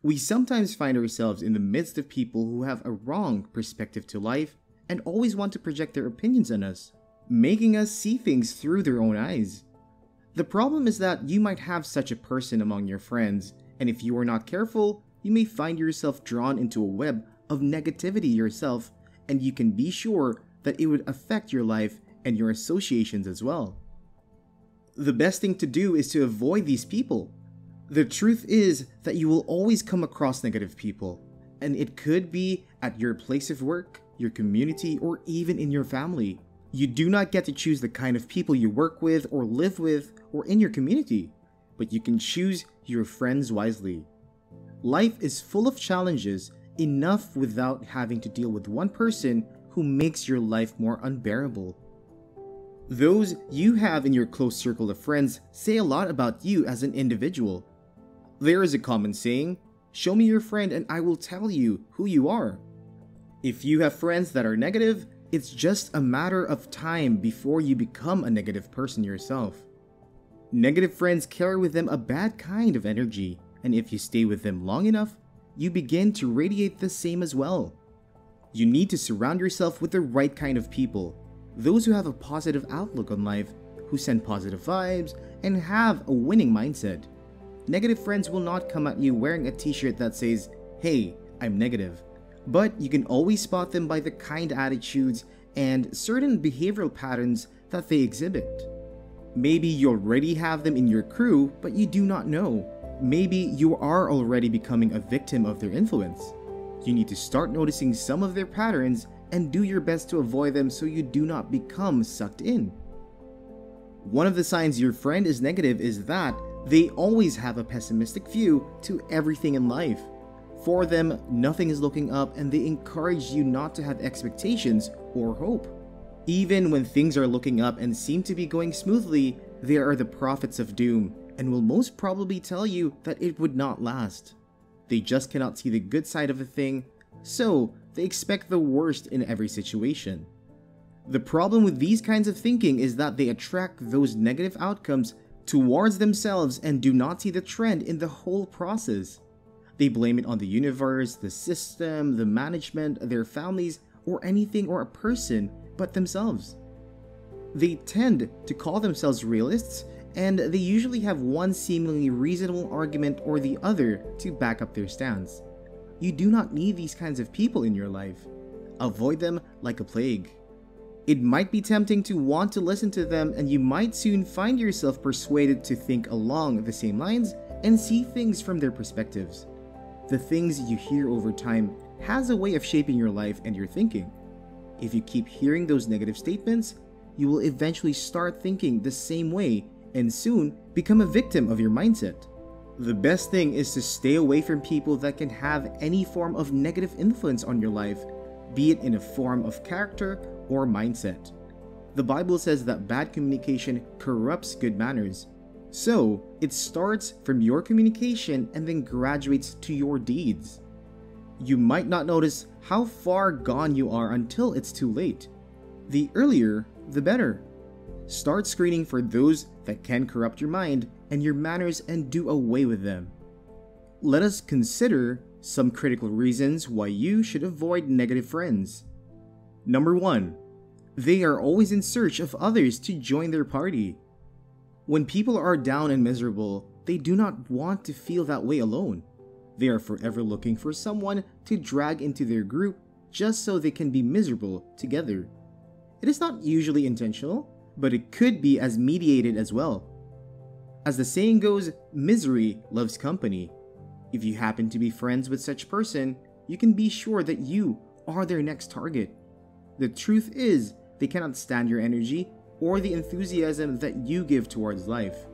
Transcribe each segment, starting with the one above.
We sometimes find ourselves in the midst of people who have a wrong perspective to life and always want to project their opinions on us, making us see things through their own eyes. The problem is that you might have such a person among your friends, and if you are not careful, you may find yourself drawn into a web of negativity yourself, and you can be sure that it would affect your life and your associations as well. The best thing to do is to avoid these people. The truth is that you will always come across negative people, and it could be at your place of work, your community, or even in your family. You do not get to choose the kind of people you work with or live with or in your community, but you can choose your friends wisely. Life is full of challenges, enough without having to deal with one person who makes your life more unbearable. Those you have in your close circle of friends say a lot about you as an individual. There is a common saying, "Show me your friend and I will tell you who you are." If you have friends that are negative, it's just a matter of time before you become a negative person yourself. Negative friends carry with them a bad kind of energy, and if you stay with them long enough, you begin to radiate the same as well. You need to surround yourself with the right kind of people, those who have a positive outlook on life, who send positive vibes, and have a winning mindset. Negative friends will not come at you wearing a t-shirt that says, "Hey, I'm negative." But you can always spot them by the kind attitudes and certain behavioral patterns that they exhibit. Maybe you already have them in your crew, but you do not know. Maybe you are already becoming a victim of their influence. You need to start noticing some of their patterns and do your best to avoid them so you do not become sucked in. One of the signs your friend is negative is that they always have a pessimistic view to everything in life. For them, nothing is looking up, and they encourage you not to have expectations or hope. Even when things are looking up and seem to be going smoothly, they are the prophets of doom and will most probably tell you that it would not last. They just cannot see the good side of a thing, so they expect the worst in every situation. The problem with these kinds of thinking is that they attract those negative outcomes towards themselves and do not see the trend in the whole process. They blame it on the universe, the system, the management, their families, or anything or a person but themselves. They tend to call themselves realists, and they usually have one seemingly reasonable argument or the other to back up their stance. You do not need these kinds of people in your life. Avoid them like a plague. It might be tempting to want to listen to them, and you might soon find yourself persuaded to think along the same lines and see things from their perspectives. The things you hear over time has a way of shaping your life and your thinking. If you keep hearing those negative statements, you will eventually start thinking the same way and soon become a victim of your mindset. The best thing is to stay away from people that can have any form of negative influence on your life, be it in a form of character or mindset. The Bible says that bad communication corrupts good manners. So, it starts from your communication and then graduates to your deeds. You might not notice how far gone you are until it's too late. The earlier, the better. Start screening for those that can corrupt your mind and your manners and do away with them. Let us consider some critical reasons why you should avoid negative friends. Number 1. They are always in search of others to join their party. When people are down and miserable, they do not want to feel that way alone. They are forever looking for someone to drag into their group just so they can be miserable together. It is not usually intentional, but it could be as mediated as well. As the saying goes, misery loves company. If you happen to be friends with such person, you can be sure that you are their next target. The truth is, they cannot stand your energy or the enthusiasm that you give towards life.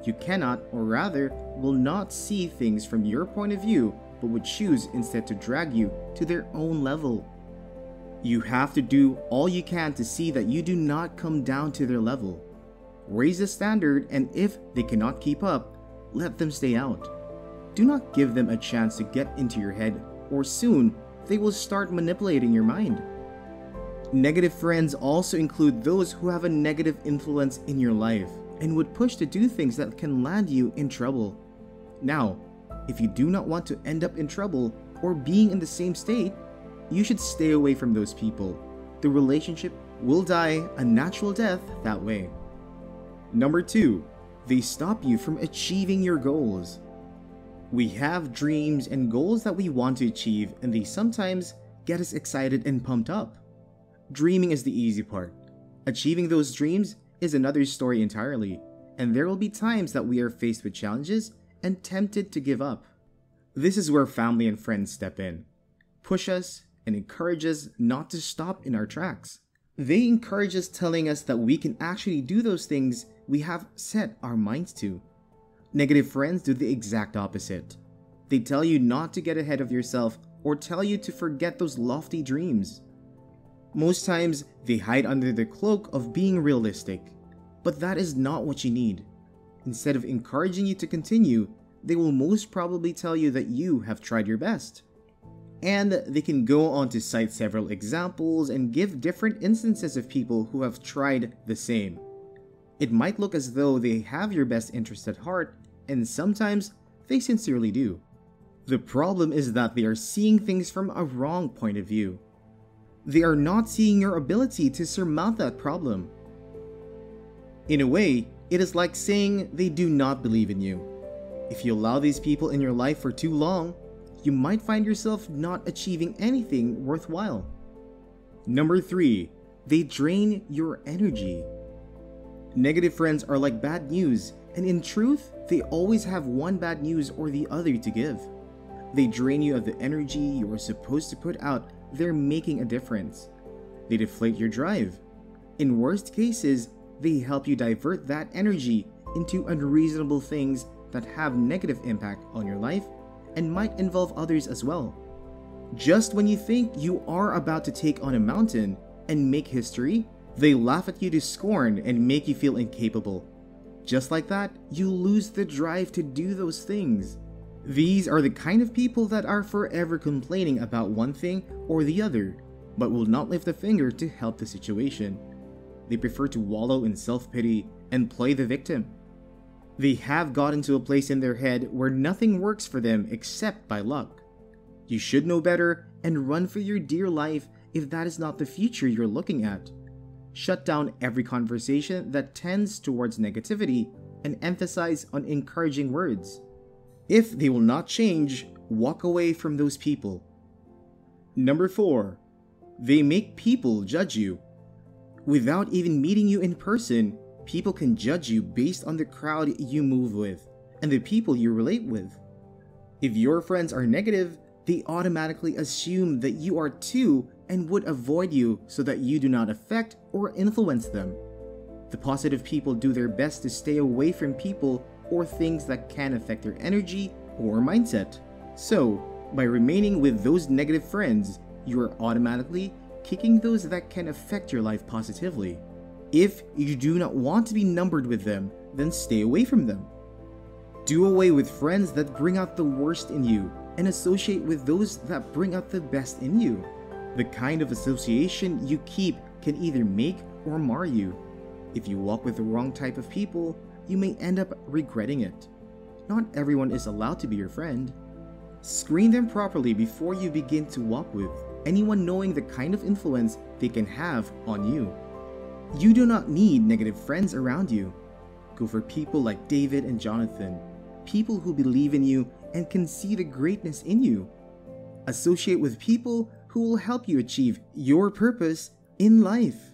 You cannot, or rather, will not see things from your point of view, but would choose instead to drag you to their own level. You have to do all you can to see that you do not come down to their level. Raise the standard, and if they cannot keep up, let them stay out. Do not give them a chance to get into your head, or soon they will start manipulating your mind. Negative friends also include those who have a negative influence in your life and would push to do things that can land you in trouble. Now, If you do not want to end up in trouble or being in the same state, you should stay away from those people. The relationship will die a natural death that way. Number 2, they stop you from achieving your goals. We have dreams and goals that we want to achieve, and they sometimes get us excited and pumped up. Dreaming is the easy part. Achieving those dreams is another story entirely, and there will be times that we are faced with challenges and tempted to give up. This is where family and friends step in, push us, and encourage us not to stop in our tracks. They encourage us, telling us that we can actually do those things we have set our minds to. Negative friends do the exact opposite. They tell you not to get ahead of yourself or tell you to forget those lofty dreams. Most times, they hide under the cloak of being realistic, but that is not what you need. Instead of encouraging you to continue, they will most probably tell you that you have tried your best. And they can go on to cite several examples and give different instances of people who have tried the same. It might look as though they have your best interest at heart, and sometimes they sincerely do. The problem is that they are seeing things from a wrong point of view. They are not seeing your ability to surmount that problem. In a way, it is like saying they do not believe in you. If you allow these people in your life for too long, you might find yourself not achieving anything worthwhile. Number 3, they drain your energy. Negative friends are like bad news, and in truth, they always have one bad news or the other to give. They drain you of the energy you are supposed to put out. They're making a difference. They deflate your drive. In worst cases, they help you divert that energy into unreasonable things that have negative impact on your life and might involve others as well. Just when you think you are about to take on a mountain and make history, they laugh at you to scorn and make you feel incapable. Just like that, you lose the drive to do those things. These are the kind of people that are forever complaining about one thing or the other, but will not lift a finger to help the situation. They prefer to wallow in self-pity and play the victim. They have gotten to a place in their head where nothing works for them except by luck. You should know better and run for your dear life if that is not the future you're looking at. Shut down every conversation that tends towards negativity and emphasize on encouraging words. If they will not change, walk away from those people. Number 4, they make people judge you. Without even meeting you in person, people can judge you based on the crowd you move with and the people you relate with. If your friends are negative, they automatically assume that you are too and would avoid you so that you do not affect or influence them. The positive people do their best to stay away from people or things that can affect their energy or mindset. So, by remaining with those negative friends, you are automatically kicking those that can affect your life positively. If you do not want to be numbered with them, then stay away from them. Do away with friends that bring out the worst in you and associate with those that bring out the best in you. The kind of association you keep can either make or mar you. If you walk with the wrong type of people, you may end up regretting it. Not everyone is allowed to be your friend. Screen them properly before you begin to walk with anyone, knowing the kind of influence they can have on you. You do not need negative friends around you. Go for people like David and Jonathan, people who believe in you and can see the greatness in you. Associate with people who will help you achieve your purpose in life.